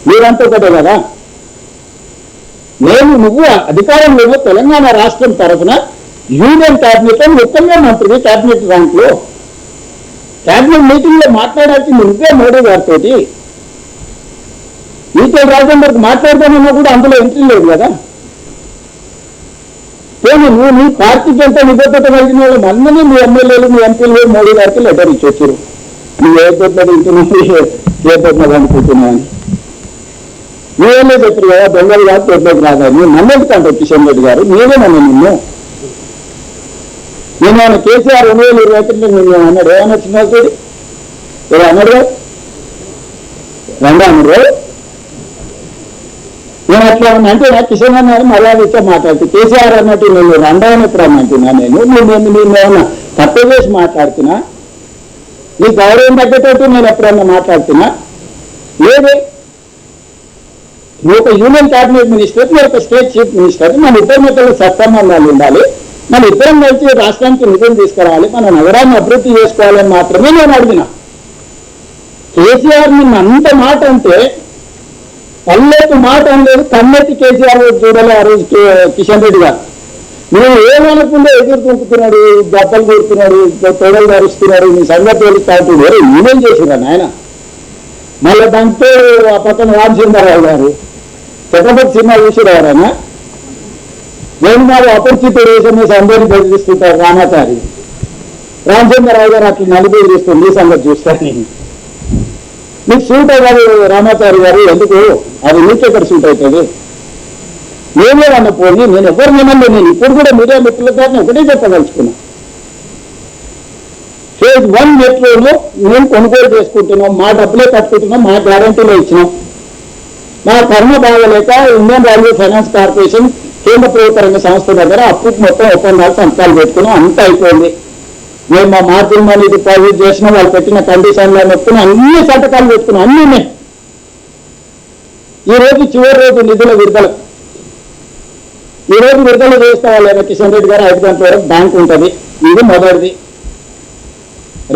మీరంతా ఒకటే కదా. నువ్వు అధికారంలో తెలంగాణ రాష్ట్రం తరఫున యూనియన్ క్యాబినెట్ ముఖ్యంగా మంత్రి క్యాబినెట్ ర్యాంక్లో క్యాబినెట్ మీటింగ్ లో మాట్లాడాల్సింది నువ్వే మోడీ గారితో. ఈటెల రాజేందర్కి మాట్లాడతానన్నా కూడా అందులో ఎంట్రీ లేదు కదా. నువ్వు నీ పార్టీకి ఎంత నిబద్ధత కలిగిన వాళ్ళు అందరినీ మీ ఎమ్మెల్యేలు మీ ఎంపీలు మోడీ గారికి లెటర్ ఇచ్చొచ్చారు. నువ్వు ఏ పొద్దున ఇంటున్నావు ఏ పొద్దున అనుకుంటున్నావు అని నువ్వేమో చెప్పారు కదా. దొంగలు కాదు తొట్లోకి రాదని నన్నెందుకంటే కిషన్ రెడ్డి గారు నేనేమన్నా నేనేమన్నా కేసీఆర్ 2023 నేను అన్నాడు. ఏమన్నా చిన్నది ఇలా అన్నాడు రెండో అన్నాడు. నేను అట్లా అంటే నాకు కిషన్ అన్నారు మర్యాద ఇచ్చా మాట్లాడుతూ కేసీఆర్ అన్నట్టు నేను రెండో ఎప్పుడు అంటున్నా. నేను ఏమన్నా తప్పు చేసి మాట్లాడుతున్నా? నీ గౌరవం తగ్గేటట్టు నేను ఎప్పుడన్నా మాట్లాడుతున్నా? లేదే. నువ్వు ఒక యూనియన్ క్యాబినెట్ మినిస్టర్, నువ్వు ఒక స్టేట్ చీఫ్ మినిస్టర్. మన ఇద్దరి మధ్యలో సత్సంబంధాలు ఉండాలి. మన ఇద్దరం కలిసి రాష్ట్రానికి నిధులు తీసుకురావాలి, మన నగరాన్ని అభివృద్ధి చేసుకోవాలని మాత్రమే నేను అడిగినా. కేసీఆర్ నిన్న అంత మాట అంటే పల్లెకు మాట అనలేదు, కన్నెత్తి కేసీఆర్ చూడాలి ఆ రోజు కిషన్ రెడ్డి గారు. నువ్వు ఏమనకుండా ఎదురు తుంపుతున్నాడు, దెబ్బలు కొడుతున్నాడు, తొడలు ధరుస్తున్నాడు, నీ సంగతి తెలుస్తా వేరే ఈయనేం చేసిరా నాయన. మళ్ళీ దాంతో ఆ పక్కన రామచంద్రరావు గారు ఛత్రపతి సినిమా చూసిరావరానా నేను మాకు అపరిచిత దేశం వేసి అందరినీ బెదిరిస్తుంటారు రామాచారి. రామచంద్రరావు గారు అట్లా నలుగురు చూస్తుంది ఈ సంగతి చూస్తాను. మీకు సూట్ అవ్వాలి రామాచారి గారు, ఎందుకు అది నీకెక్కడ సూట్ అవుతుంది? నేనే అన్న పోనీ నేను ఎవరు వినలే. నేను ఇప్పుడు కూడా మీడియా మిత్రుల గారిని ఒకటే చెప్పదలుచుకున్నా. ఫేజ్ 1 మెట్రోను మేము కొనుగోలు చేసుకుంటున్నాం, మా డబ్బులే కట్టుకుంటున్నాం, మా గ్యారంటీలో ఇచ్చినాం. మా కర్మ బాగలేక ఇండియన్ రైల్వే ఫైనాన్స్ కార్పొరేషన్ కేంద్ర ప్రభుత్వ రంగ సంస్థ దగ్గర అప్పుకు మొత్తం ఒప్పందాలు సంతకాలు పెట్టుకున్నాం. అంతా అయిపోయింది. మేము మా మార్జిన్ మనీ డిపాజిట్ చేసినా వాళ్ళు పెట్టిన కండిషన్లో మొత్తం అన్ని సంతకాలు పెట్టుకున్నాం. అన్నీ ఉన్నాయి. ఈ రోజు చివరి రోజు నిధుల విడుదల. ఈ రోజు విడుదల చేస్తే వాళ్ళు కిషన్ రెడ్డి గారు 5 గంటల వరకు బ్యాంక్ ఉంటుంది. ఇది మొదటిది.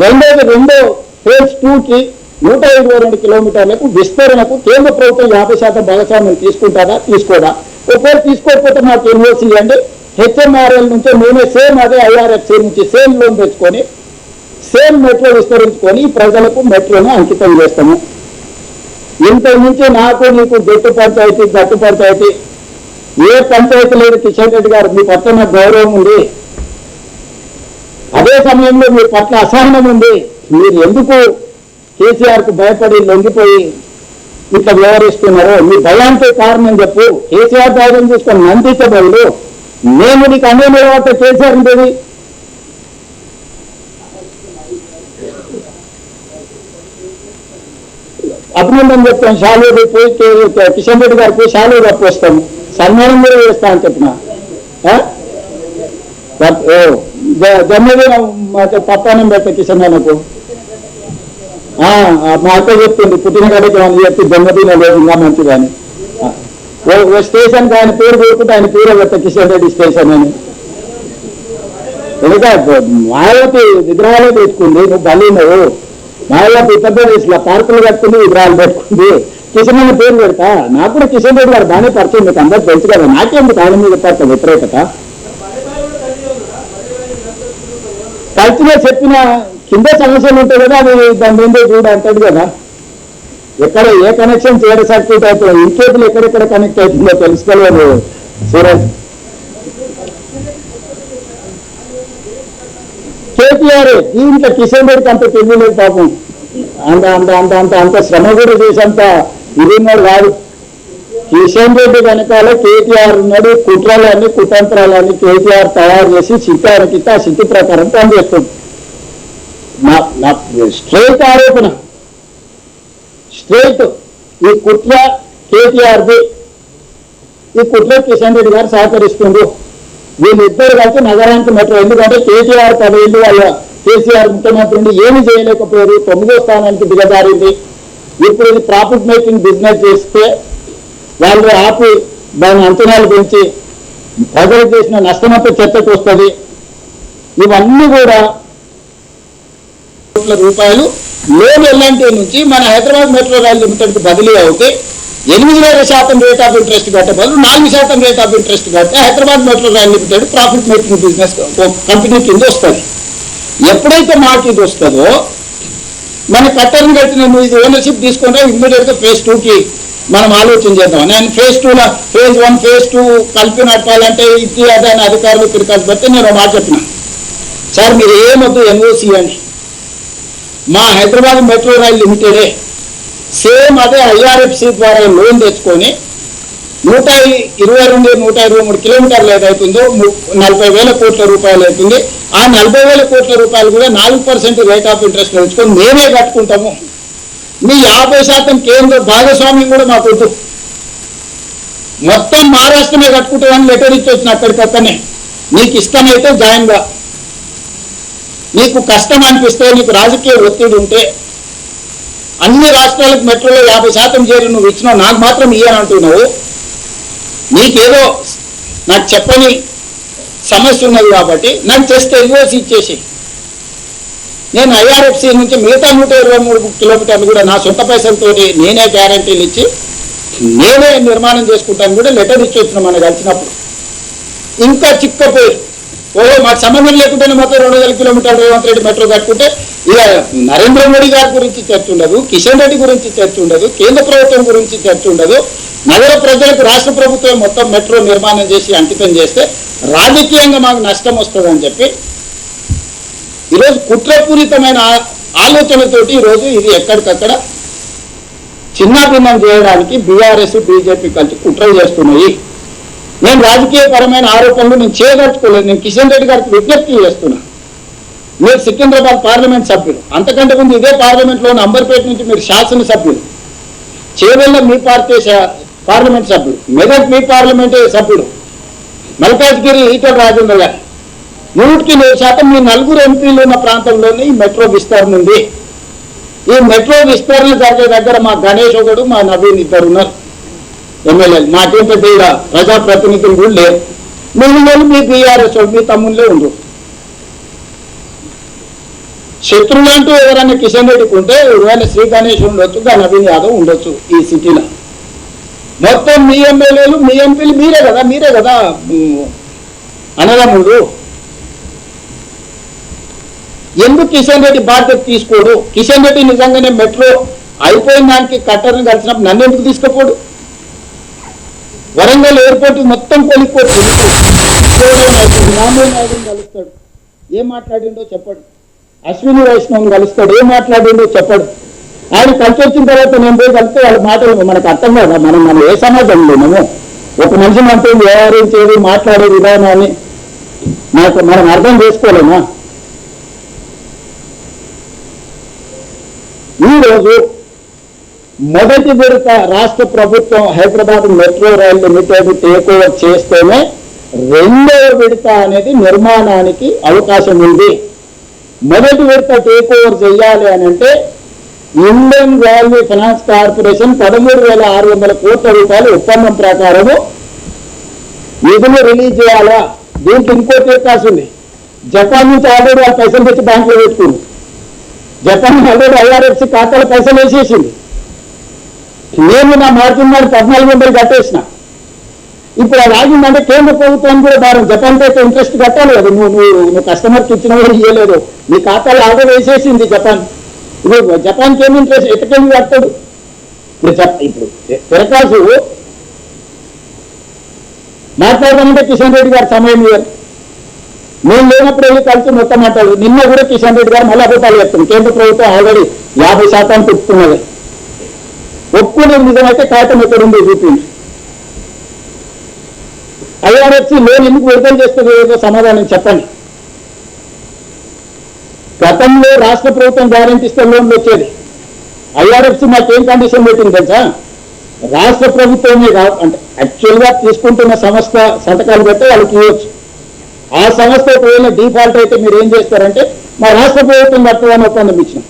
రెండో ఫేజ్ 2కి 122 కిలోమీటర్లకు విస్తరణకు కేంద్ర ప్రభుత్వం 50% భాగస్వామ్యం తీసుకుంటారా తీసుకోదా? ఒకవేళ తీసుకోకపోతే మాకు ఎన్ఓసి ఇవ్వండి. హెచ్ఎంఆర్ఎల్ నుంచి నేనే సేమ్ అదే ఐఆర్ఎఫ్సి నుంచి సేమ్ లోన్ తెచ్చుకొని సేమ్ మెట్రో విస్తరించుకొని ప్రజలకు మెట్రోను అంకితం చేస్తాము. ఇంత నుంచి నాకు నీకు గట్టు పంచాయతీ ఏ పంచాయతీ లేదు కిషన్ రెడ్డి గారు. మీ పట్ల నాకు గౌరవం ఉంది, అదే సమయంలో మీ పట్ల అసహనం ఉంది. మీరు ఎందుకు కేసీఆర్కు భయపడి లొంగిపోయి ఇట్లా వ్యవహరిస్తున్నారో మీ భయానికి కారణం చెప్పు. కేసీఆర్ ధైర్యం చూసుకొని నందించబోదు. నేను నీకు అనే తర్వాత కేసీఆర్ ఉంటుంది. అభినందన చెప్తాం, షాలో పోయి కిషన్ రెడ్డి గారికి షాలో కప్పొస్తాము, సన్మానం కూడా చేస్తా అని చెప్పిన. జన్మదినం పప్పానం పెడతా కిషన్ అన్నకు. మా అక్క చెప్తుంది పుట్టిన కాడికి అని చెప్పి జన్మదినం లేదు ఇంకా మంచిదని. ఓ స్టేషన్కి ఆయన పేరు పెట్టుకుంటే ఆయన పేరు పెడతా కిషన్ రెడ్డి స్టేషన్ అని. ఎందుకంటే మాయావతి విగ్రహాలే పెట్టుకుంది, నువ్వు బలీనవు. మాయావతి ఉత్తరప్రదేశ్లో పార్కులు కట్టుకుంది, విగ్రహాలు పెట్టుకుంది. కిషన్ అన్న పేరు పెడతా. నాకు కూడా కిషన్ రెడ్డి గారు బాగానే పరిచయం, మీకు అందరూ తెలుసు కదా. నాకేందుకు ఆయన మీద పడతా వ్యతిరేకత? కలిసిగా చెప్పిన కింద సమస్యలు ఉంటాయి కదా, అది దాని మీద చూడ అంటాడు కదా. ఎక్కడ ఏ కనెక్షన్ చేయడం సర్క్యూట్ అవుతుంది, ఇంకేపులు ఎక్కడెక్కడ కనెక్ట్ అవుతుందో తెలుసుకోలేదు సూరజ్. కేటీఆర్ దీంట్లో కిషన్ రెడ్డికి అంత తెలియలేదు పాపం. అంత శ్రమ కూడా చేసేంత ఇది ఉన్నాడు కాదు. కిషన్ రెడ్డి వెనకాల కేటీఆర్ ఉన్నాడు. కుట్రలన్నీ కుతంత్రాలన్నీ కేటీఆర్ తయారు చేసి చిత్తానికి ఆ చిత్తి ప్రకారం పనిచేస్తుంది. నా స్ట్రైట్ ఆరోపణ, స్ట్రైట్ ఈ కుట్ర కేటీఆర్ది. ఈ కుట్ర కిషన్ రెడ్డి గారు సహకరిస్తుంది. వీళ్ళిద్దరు కలిసి నగరానికి మెట్రో. ఎందుకంటే కేటీఆర్ 10 ఏళ్ళు వాళ్ళ కేసీఆర్ ముఖ్యమంత్రిని ఏమి చేయలేకపోయారు, 9వ స్థానానికి దిగజారింది. ఇప్పుడు ఇది ప్రాఫిట్ మేకింగ్ బిజినెస్ చేస్తే వాళ్ళు ఆపి దాని అంచనాలు పెంచి ప్రజలు చేసిన నష్టమంతా చర్చకు వస్తుంది. ఇవన్నీ కూడా కోట్ల రూపాయలు లోన్ ఎల్ఎన్టీ నుంచి మన హైదరాబాద్ మెట్రో రైల్ లిమిటెడ్కి బదిలీ అవుతే 8% రేట్ ఆఫ్ ఇంట్రెస్ట్ కట్టే బదులు 4% రేట్ ఆఫ్ ఇంట్రెస్ట్ కడితే Hyderabad metro rail limited profit making business company కింద వస్తుంది. ఎప్పుడైతే మాకు ఇది వస్తుందో మన కట్టర్ని కట్టిన నువ్వు ఇది ఓనర్షిప్ తీసుకుంటే ఇమ్మీడియట్గా phase 2కి మనం ఆలోచన చేద్దాం. నేను phase 2లో phase 1 phase 2 కలిపి నడపాలంటే ఇది అదని అధికారులు తిరగాల్సి పెడితే నేను మాట చెప్పిన, సార్ మీరు ఏమొద్దు ఎన్ఓసి అని, మా హైదరాబాద్ మెట్రో రైల్ లిమిటెడే సేమ్ అదే IRFC ద్వారా లోన్ తెచ్చుకొని 122-123 కిలోమీటర్లు ఏదైతుందో 40,000 కోట్ల రూపాయలు అవుతుంది. ఆ 40,000 కోట్ల రూపాయలు కూడా 4% రేట్ ఆఫ్ ఇంట్రెస్ట్ తెచ్చుకొని మేమే కట్టుకుంటాము. మీ 50% కేంద్ర భాగస్వామ్యం కూడా మాకు వద్దు, మొత్తం మహారాష్ట్రమే కట్టుకుంటామని లెటర్ ఇచ్చి వచ్చిన అక్కడికక్కడనే. నీకు ఇష్టమైతే జాయిన్గా, నీకు కష్టం అనిపిస్తే, నీకు రాజకీయ ఒత్తిడి ఉంటే అన్ని రాష్ట్రాలకు మెట్రోలో 50% చేరి నువ్వు ఇచ్చినావు, నాకు మాత్రం ఇయ్యని అంటున్నావు. నీకేదో నాకు చెప్పని సమస్య ఉన్నది కాబట్టి నాకు జస్ట్ ఎల్ఓసి ఇచ్చేసి నేను IRFC నుంచి మిగతా 123 కిలోమీటర్లు కూడా నా సొంత పైసలతో నేనే గ్యారంటీలు ఇచ్చి నేనే నిర్మాణం చేసుకుంటాను కూడా లెటర్ ఇచ్చి వచ్చిన మనకు కలిసినప్పుడు. ఇంకా చిక్కపోయి మాకు సంబంధం లేకుండానే మొత్తం 200 కిలోమీటర్లు రేవంత్ రెడ్డి మెట్రో కట్టుకుంటే ఇక నరేంద్ర మోడీ గారి గురించి చర్చ ఉండదు, కిషన్ రెడ్డి గురించి చర్చ ఉండదు, కేంద్ర ప్రభుత్వం గురించి చర్చ ఉండదు. నగర ప్రజలకు రాష్ట్ర ప్రభుత్వం మొత్తం మెట్రో నిర్మాణం చేసి అంకితం చేస్తే రాజకీయంగా మాకు నష్టం వస్తుందని చెప్పి ఈరోజు కుట్రపూరితమైన ఆలోచనతోటి ఈరోజు ఇది ఎక్కడికక్కడ చిన్నాభిన్నం చేయడానికి బీఆర్ఎస్ బీజేపీ కలిసి కుట్రలు చేస్తున్నాయి. నేను రాజకీయపరమైన ఆరోపణలు నేను చేయదలుచుకోలేదు. నేను కిషన్ రెడ్డి గారికి విజ్ఞప్తి చేస్తున్నా, మీరు సికింద్రాబాద్ పార్లమెంట్ సభ్యులు, అంతకంటే ముందు ఇదే పార్లమెంట్లోని అంబర్పేట నుంచి మీరు శాసనసభ్యులు, చేవెళ్ళ మీ పార్టీ పార్లమెంట్ సభ్యుడు, మెదక్ మీ పార్లమెంట్ సభ్యుడు, మల్కాజ్గిరి ఈటల రాజేంద్ర గారు 100% మీ 4 ఎంపీలు ఉన్న ప్రాంతంలోనే ఈ మెట్రో విస్తరణ ఉంది. ఈ మెట్రో విస్తరణ జరిగే దగ్గర మా గణేష్ ఒకడు, మా నవీన్ ఇద్దరు ఉన్నారు ఎమ్మెల్యేలు. మాకేం పెద్ద ప్రజాప్రతినిధులు కూడా లేరు. మిగిలిన మీ బీఆర్ఎస్ మీ తమ్ముళ్ళే ఉండరు. శత్రువులు అంటూ ఎవరైనా కిషన్ రెడ్డికి ఉంటే ఒకవేళ శ్రీ గణేష్ ఉండొచ్చు, నవీన్ యాదవ్ ఉండొచ్చు. ఈ సిటీలో మొత్తం మీ ఎమ్మెల్యేలు మీ ఎంపీలు మీరే కదా అన్నదమ్ముడు. ఎందుకు కిషన్ రెడ్డి బాధ్యత తీసుకోడు? కిషన్ రెడ్డి నిజంగానే మెట్రో అయిపోయిన దానికి కట్టర్ని కలిసినప్పుడు నన్ను ఎందుకు తీసుకుపోడు? వరంగల్ ఎయిర్పోర్ట్ మొత్తం కొలిపోతుంది, రామోహన్ నాయుడుని కలుస్తాడు, ఏం మాట్లాడిండో చెప్పడు. అశ్విని వైష్ణవ్ని కలుస్తాడు, ఏం మాట్లాడిండో చెప్పడు. ఆయన కలిసి వచ్చిన తర్వాత నేను పోయి కలిస్తే వాళ్ళ మాటలు మనకు అర్థం కదా. మనం ఏ సమాజంలో ఉన్నాము? ఒక మనిషి మనతో వ్యవహరించేది మాట్లాడే విధానాన్ని మనం అర్థం చేసుకోలేమా? ఈరోజు మొదటి విడత రాష్ట్ర ప్రభుత్వం Hyderabad metro rail limited take over చేస్తేనే రెండవ విడత అనేది నిర్మాణానికి అవకాశం ఉంది. మొదటి విడత టేక్ ఓవర్ చేయాలి అని అంటే ఇండియన్ రైల్వే ఫైనాన్స్ కార్పొరేషన్ 13,600 కోట్ల రూపాయలు ఒప్పందం ప్రకారము నిధులు రిలీజ్ చేయాలా. దీనికి ఇంకోటి అవకాశం ఉంది. జపాన్ నుంచి ఆల్రెడీ వాళ్ళు పైసలు తెచ్చి బ్యాంకులో పెట్టుకుంది. జపాన్ ఆల్రెడీ IRFC ఖాతాలో పైసలు వేసేసింది. నేను నా మార్జిన్ వాడు 1400 కట్టేసిన. ఇప్పుడు అది ఆగిందంటే కేంద్ర ప్రభుత్వానికి కూడా భారం. జపాన్కి అయితే ఇంట్రెస్ట్ కట్టాలి కదా. నువ్వు కస్టమర్కి ఇచ్చిన కూడా ఇవ్వలేదు, నీ ఖాతాలో ఆర్డర్ వేసేసింది జపాన్. ఇప్పుడు జపాన్కి ఏమి ఇంట్రెస్ట్ ఎక్కడికి కట్టాడు? ఇప్పుడు తిరకాసు మాట్లాడదామంటే కిషన్ రెడ్డి గారు సమయం ఇవ్వరు. నేను లేనప్పుడు వెళ్ళి కలిసి మొత్తం మాట్లాడు. నిన్న కూడా కిషన్ రెడ్డి గారు మళ్ళీ అబద్ధాలు చెప్తాను. కేంద్ర ప్రభుత్వం ఆల్రెడీ 50% ఒప్పుకున్నది. ఒప్పుకునేది నిజమైతే కాగితం ఎక్కడుంది చూపింది. IRFC లోన్ ఎందుకు విడుదల చేస్తుంది ఏదో సమాధానం చెప్పండి. గతంలో రాష్ట్ర ప్రభుత్వం గ్యారెంటీ ఇస్తే లోన్లు వచ్చేది. IRFC మాకేం కండిషన్ పెట్టింది తెలుసా? రాష్ట్ర ప్రభుత్వమే కాదు అంటే యాక్చువల్గా తీసుకుంటున్న సంస్థ సంతకాలు పెట్టి వాళ్ళకి ఇవ్వచ్చు. ఆ సంస్థ ఒకవేళ డిఫాల్ట్ అయితే మీరు ఏం చేస్తారంటే మా రాష్ట్ర ప్రభుత్వం కట్టదని ఒప్పందం ఇచ్చినాం.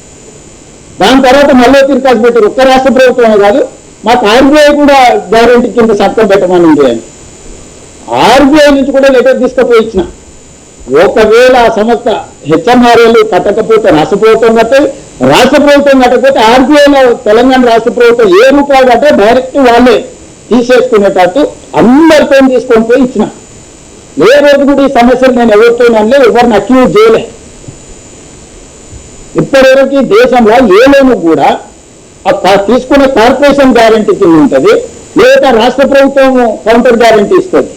దాని తర్వాత మళ్ళీ తిరకాసు పెట్టారు. ఒక్క రాష్ట్ర ప్రభుత్వమే కాదు, మాకు RBI కూడా గ్యారెంటీ కింద సంతకం పెట్టమని ఉంది అని. RBI నుంచి కూడా లెటర్ తీసుకుపోయి ఇచ్చిన. ఒకవేళ ఆ సంస్థ HMRL కట్టకపోతే రాష్ట్ర ప్రభుత్వం కట్టే, రాష్ట్ర ప్రభుత్వం కట్టకపోతే ఆర్బీఐలో తెలంగాణ రాష్ట్ర ప్రభుత్వం ఏ రూపాయలు కట్టే డైరెక్ట్ వాళ్ళే తీసేసుకునేటట్టు అందరితో తీసుకొని పోయి ఇచ్చిన. ఏ రోజు కూడా ఈ సమస్యలు నేను ఎవరితోనలే, ఎవరిని అక్యూజ్ చేయలే. ఇప్పటివరకు దేశంలో ఏ లోను కూడా తీసుకునే కార్పొరేషన్ గ్యారంటీ కింద ఉంటుంది, లేదా రాష్ట్ర ప్రభుత్వం కౌంటర్ గ్యారంటీ ఇస్తుంది.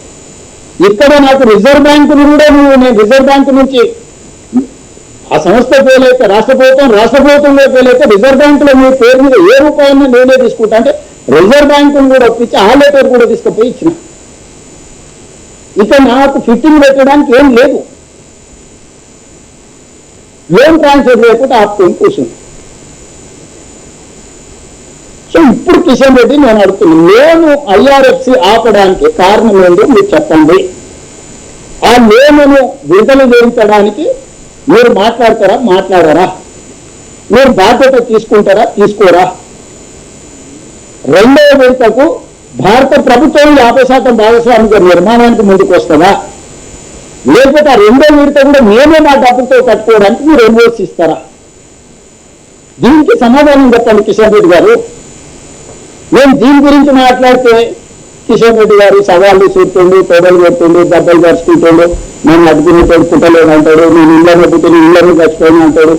ఇక్కడ నాకు రిజర్వ్ బ్యాంకును కూడా నేను రిజర్వ్ బ్యాంకు నుంచి ఆ సంస్థ పేలైతే రాష్ట్ర ప్రభుత్వంలో పేలైతే రిజర్వ్ బ్యాంకులో మీ పేరు మీద ఏ రూపాయలను నేనే తీసుకుంటా అంటే రిజర్వ్ బ్యాంకును కూడా ఒప్పించి ఆ లెటర్ కూడా తీసుకుపోయి ఇచ్చిన. ఇక నాకు ఫిట్టింగ్ పెట్టడానికి ఏం లేదు, లోన్ ట్రాన్స్ఫర్ లేకుండా ఆపుకొని కూర్చుంది. సో ఇప్పుడు కిషన్ రెడ్డి నేను అడుగుతున్నాను, లోను ఐఆర్ఎఫ్సి ఆపడానికి కారణం ఏంటో మీరు చెప్పండి. ఆ లోనును విడుదల చేయించడానికి మీరు మాట్లాడరా? మీరు బాధ్యత తీసుకుంటారా, తీసుకోరా? రెండవ విడతకు భారత ప్రభుత్వం 50% భాగస్వామిగా నిర్మాణానికి ముందుకు వస్తుందా, లేకపోతే ఆ రెండో విడత కూడా మేమే మా డబ్బులతో కట్టుకోవడానికి మీరు ఎన్వోసిస్తారా? దీనికి సమాధానం చెప్పండి కిషన్ రెడ్డి గారు. నేను దీని గురించి మాట్లాడితే కిషన్ రెడ్డి గారు సవాళ్ళు చూస్తుండు, తొడలు కొట్టుండు, దెబ్బలు కరుచుకుంటుండు, నేను అడుగుని పుట్టలేదు అంటాడు, నేను ఇళ్ళని పుట్టిన ఇళ్ళని చచ్చిపోయిన అంటాడు.